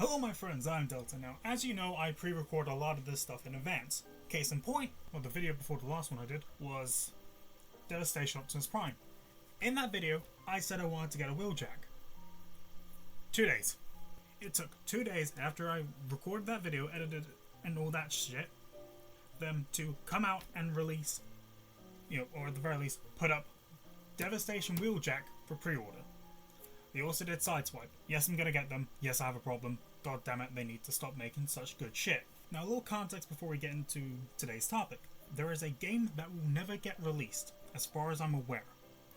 Hello my friends, I'm Delta. Now, as you know, I pre-record a lot of this stuff in advance. Case in point, well, the video before the last one I did was Devastation Optimus Prime. In that video, I said I wanted to get a wheeljack. 2 days. It took 2 days after I recorded that video, edited it, and all that shit, them to come out and release, or at the very least, put up Devastation Wheeljack for pre-order. They also did Sideswipe. Yes, I'm gonna get them. Yes, I have a problem. God damn it, they need to stop making such good shit. Now, a little context before we get into today's topic. There is a game that will never get released, as far as I'm aware.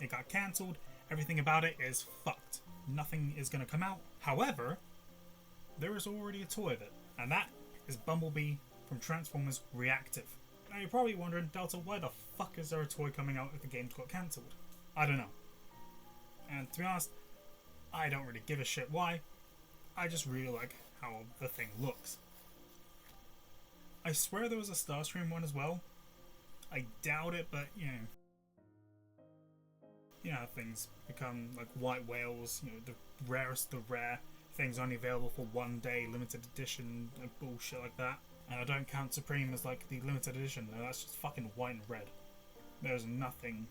It got cancelled. Everything about it is fucked. Nothing is gonna come out. However, there is already a toy of it, and that is Bumblebee from Transformers Reactive. Now, you're probably wondering, Delta, why the fuck is there a toy coming out if the game's got cancelled? I don't know. And to be honest, I don't really give a shit why. I just really like how the thing looks. I swear there was a Starscream one as well. I doubt it, but you know how things become like white whales, the rarest of the rare, things only available for 1 day, limited edition, bullshit like that. And I don't count Supreme as like the limited edition, no, that's just fucking white and red. There's nothing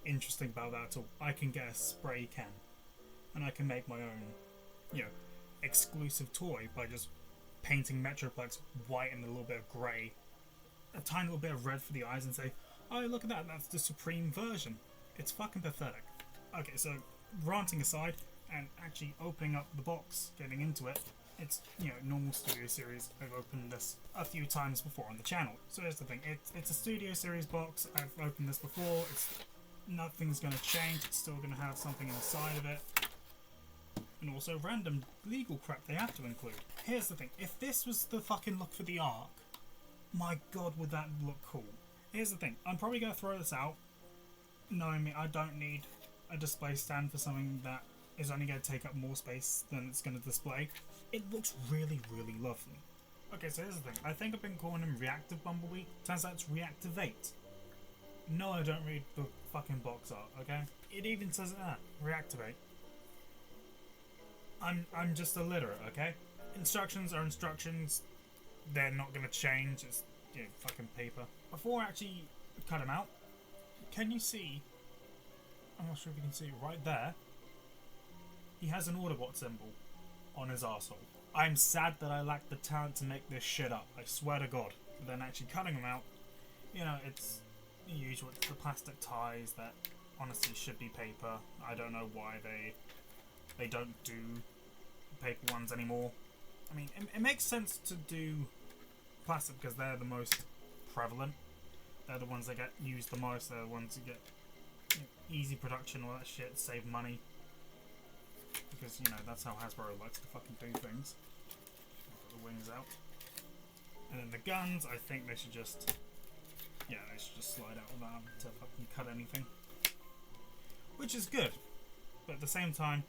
interesting about that at all. I can get a spray can, and I can make my own, exclusive toy by just painting Metroplex white and a little bit of grey, a tiny little bit of red for the eyes, and say, oh, look at that, that's the Supreme version. It's fucking pathetic. Okay, so ranting aside, and actually opening up the box, getting into it, it's, normal Studio Series. I've opened this a few times before on the channel. So here's the thing, it's a Studio Series box. I've opened this before. Nothing's going to change. It's still going to have something inside of it. And also random legal crap they have to include. Here's the thing, if this was the fucking look for the Ark, my god, would that look cool. Here's the thing, I'm probably going to throw this out, knowing me, I don't need a display stand for something that is only going to take up more space than it's going to display. It looks really, really lovely. Okay, so here's the thing, I think I've been calling him Reactive Bumblebee. Turns out it's Reactivate. No, I don't read the fucking box art, okay? It even says Reactivate. I'm just illiterate, okay? Instructions are instructions. They're not going to change. It's fucking paper. Before I actually cut him out, can you see? I'm not sure if you can see right there. He has an Autobot symbol on his arsehole. I'm sad that I lack the talent to make this shit up. I swear to God. But then actually cutting him out, it's the usual. It's the plastic ties that honestly should be paper. I don't know why they don't do paper ones anymore. I mean, it makes sense to do plastic because they're the most prevalent. They're the ones that get used the most. They're the ones that get easy production, all that shit, save money. Because, that's how Hasbro likes to fucking do things. Put the wings out. And then the guns, I think they should just... they should just slide out without having to fucking cut anything. Which is good. But at the same time,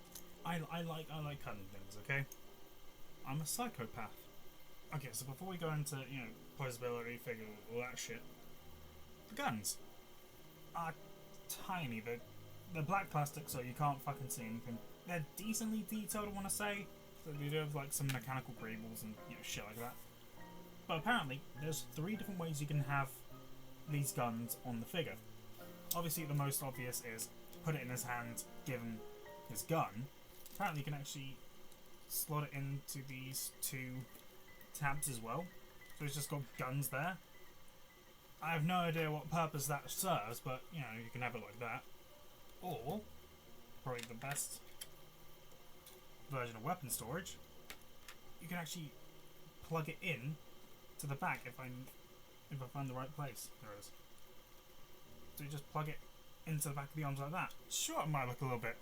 I like cutting things, okay? I'm a psychopath. Okay, so before we go into, posability, figure, all that shit, the guns are tiny. They're black plastic, so you can't fucking see anything. They're decently detailed, I want to say. So they do have, like, some mechanical greebles and, shit like that. But apparently, there's 3 different ways you can have these guns on the figure. Obviously, the most obvious is to put it in his hand, give him his gun. Apparently you can actually slot it into these 2 tabs as well. So it's just got guns there. I have no idea what purpose that serves, but you can have it like that. Or, probably the best version of weapon storage, you can actually plug it in to the back if I find the right place. There it is. So you just plug it into the back of the arms like that. Sure, it might look a little bit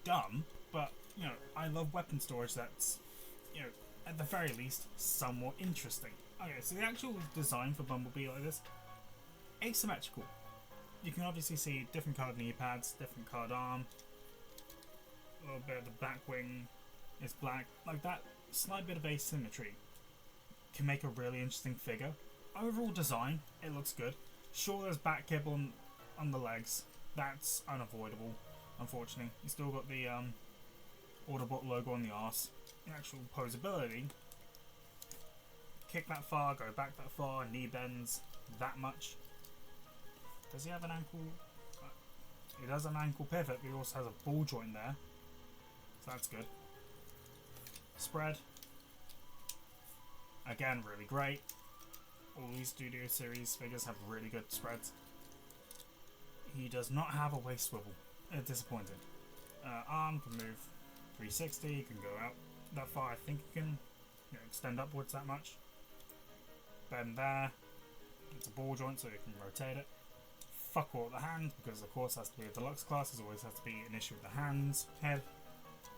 dumb, but I love weapon storage that's at the very least somewhat interesting. Okay, so the actual design for Bumblebee like this, asymmetrical. You can obviously see different coloured knee pads, different coloured arm, a little bit of the back wing is black. Like that slight bit of asymmetry can make a really interesting figure. Overall design, it looks good. Sure, there's back kib on the legs. That's unavoidable. Unfortunately, you still got the Autobot logo on the arse. the actual posability, kick that far, go back that far, knee bends that much. Does he have an ankle? He does have an ankle pivot, but he also has a ball joint there, so that's good. Spread. Again, really great. All these Studio Series figures have really good spreads. He does not have a waist swivel. Disappointed. Arm can move 360, can go out that far. I think you can extend upwards that much. Bend there. It's a ball joint, so you can rotate it. Fuck all the hand, because of course it has to be a deluxe class. There's always has to be an issue with the hands. Head.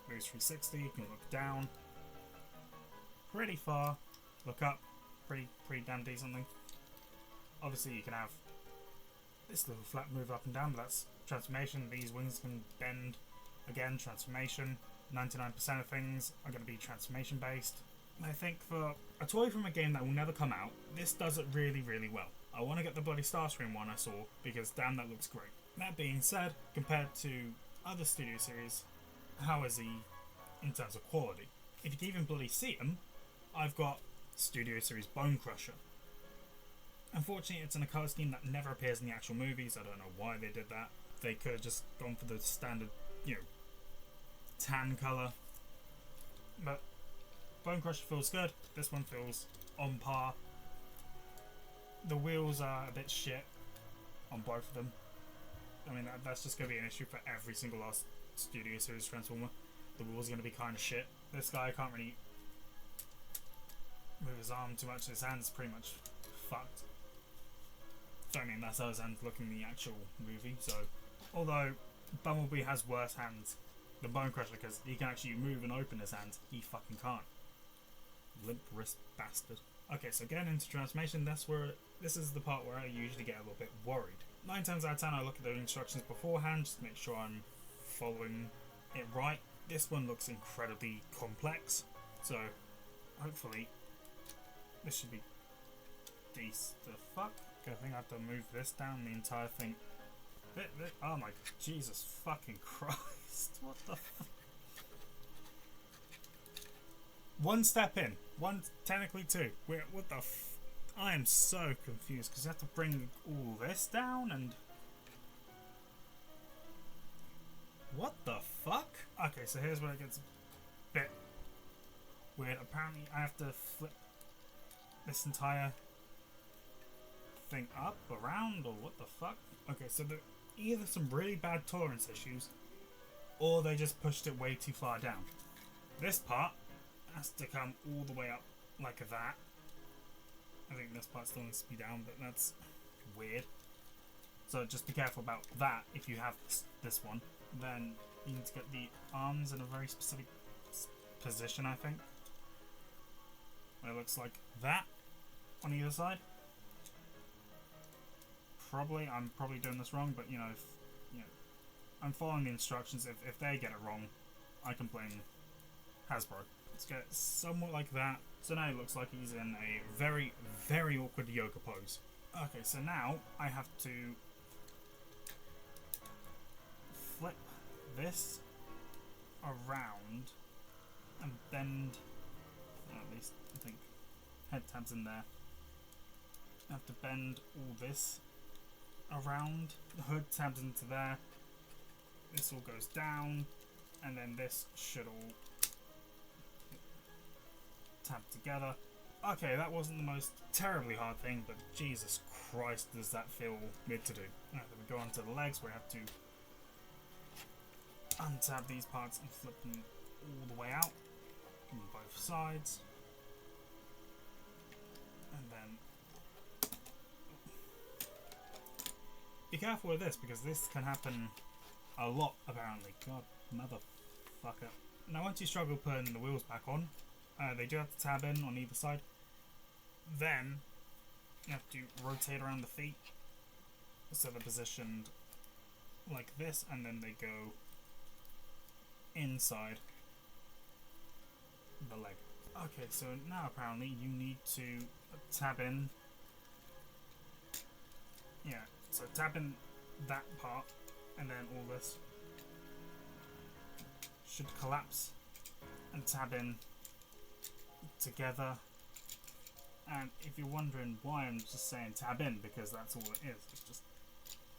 Moves 360, you can look down. Pretty far. Look up. Pretty damn decently. Obviously you can have this little flat move up and down, but that's transformation. These wings can bend. Again, transformation. 99% of things are going to be transformation based. I think for a toy from a game that will never come out, this does it really, really well. I want to get the bloody Starscream one I saw, because damn, that looks great. That being said, compared to other Studio Series, how is he in terms of quality? If you can even bloody see him, I've got Studio Series Bone Crusher. Unfortunately, it's in a colour scheme that never appears in the actual movies. I don't know why they did that. They could have just gone for the standard, tan colour. But Bone Crusher feels good. This one feels on par. The wheels are a bit shit on both of them. I mean, that's just going to be an issue for every single last Studio Series Transformer. The wheels are going to be kind of shit. This guy can't really move his arm too much. His hand's pretty much fucked. So, I mean, that's how his hands look in the actual movie. So, although Bumblebee has worse hands than Bone Crusher because he can actually move and open his hands, he fucking can't. Limp wrist bastard. Okay, so getting into transformation, this is the part where I usually get a little bit worried. 9 times out of 10 I look at the instructions beforehand just to make sure I'm following it right. This one looks incredibly complex, so hopefully this should be decent. The fuck? Okay, I think I have to move this down the entire thing. Oh my Jesus fucking Christ, what the fuck? One step in, technically two. What the I am so confused because you have to bring all this down and... What the fuck? Okay, so here's where it gets a bit weird. Apparently I have to flip this entire thing up, around, or what the fuck? Okay, so there either some really bad tolerance issues or they just pushed it way too far down. This part has to come all the way up like that. I think this part still needs to be down, but that's weird. So just be careful about that. If you have this one, then you need to get the arms in a very specific position, I think. Where it looks like that on either side. I'm probably doing this wrong, but I'm following the instructions. If they get it wrong, I can blame Hasbro. Let's get it somewhat like that. So now it looks like he's in a very, very awkward yoga pose. Okay, so now I have to flip this around and bend, at least I think head tabs in there. I have to bend all this around. The hood tabs into there. This all goes down, and then this should all tab together. Okay, that wasn't the most terribly hard thing, but Jesus Christ, does that feel weird to do. Alright, then we go on to the legs, where we have to untab these parts and flip them all the way out on both sides. And then be careful with this, because this can happen a lot, apparently. God, motherfucker. Now, once you struggle putting the wheels back on, they do have to tab in on either side. Then you have to rotate around the feet so they're positioned like this, and then they go inside the leg. Okay, so now apparently you need to tab in. Yeah, so tab in that part, and then all this should collapse and tab in together. And if you're wondering why I'm just saying tab in, because that's all it is. It's just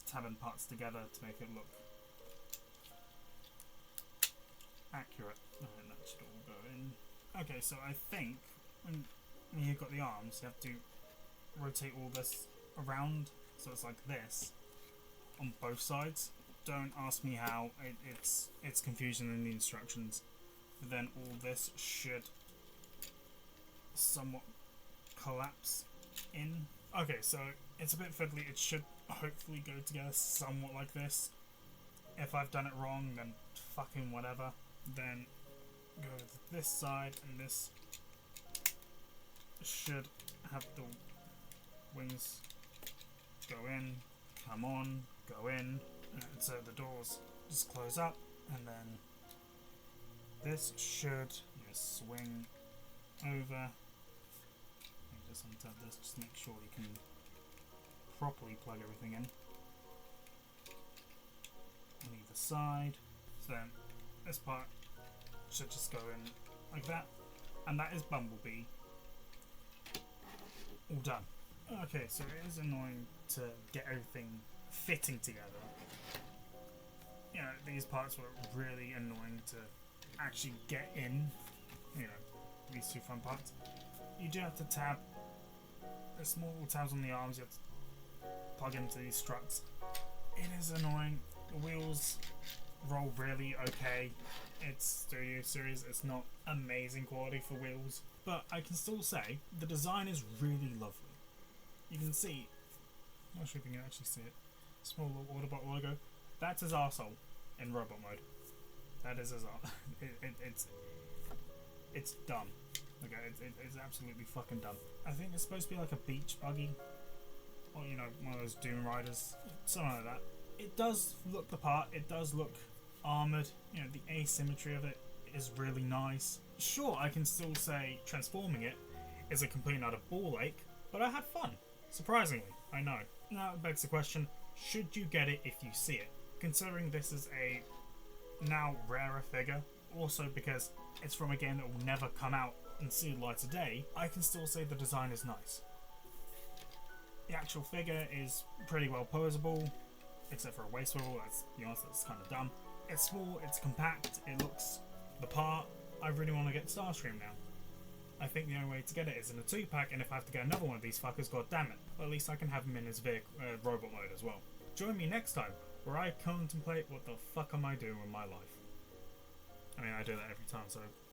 tabbing parts together to make it look accurate. And that should all go in. Okay, so I think when you've got the arms, you have to rotate all this around, so it's like this on both sides. Don't ask me how, it's confusing in the instructions. But then all this should somewhat collapse in. Okay, so it's a bit fiddly. It should hopefully go together somewhat like this. If I've done it wrong, then fucking whatever. Then go to this side, and this should have the wings go in, come on, go in, and so the doors just close up, and then this should swing over. Just untap this, just make sure you can properly plug everything in on either side. So then this part should just go in like that, and that is Bumblebee all done. Okay, so it is annoying to get everything fitting together. You know, these parts were really annoying to actually get in, you know, these two front parts. You do have to tab. There's small tabs on the arms you have to plug into these struts. It is annoying. The wheels roll really okay. It's Studio Series, it's not amazing quality for wheels, but I can still say the design is really lovely. You can see, I'm not sure if you can actually see it, small little Autobot logo. That's his arsehole in robot mode. That is his it's dumb. Okay, it's absolutely fucking dumb. I think it's supposed to be like a beach buggy, or you know, one of those Doom Riders, something like that. It does look the part. It does look armored. You know, the asymmetry of it is really nice. Sure, I can still say transforming it is a complete and utter ball ache, but I had fun. Surprisingly, I know. Now it begs the question: should you get it if you see it? Considering this is a now rarer figure, also because it's from a game that will never come out and see the light of day, I can still say the design is nice. The actual figure is pretty well posable, except for a waist swivel. That's, to be honest, that's kind of dumb. It's small, it's compact, it looks the part. I really want to get Starscream now. I think the only way to get it is in a 2-pack, and if I have to get another one of these fuckers, god damn it. Well, at least I can have him in his robot mode as well. Join me next time, where I contemplate what the fuck am I doing with my life. I mean, I do that every time, so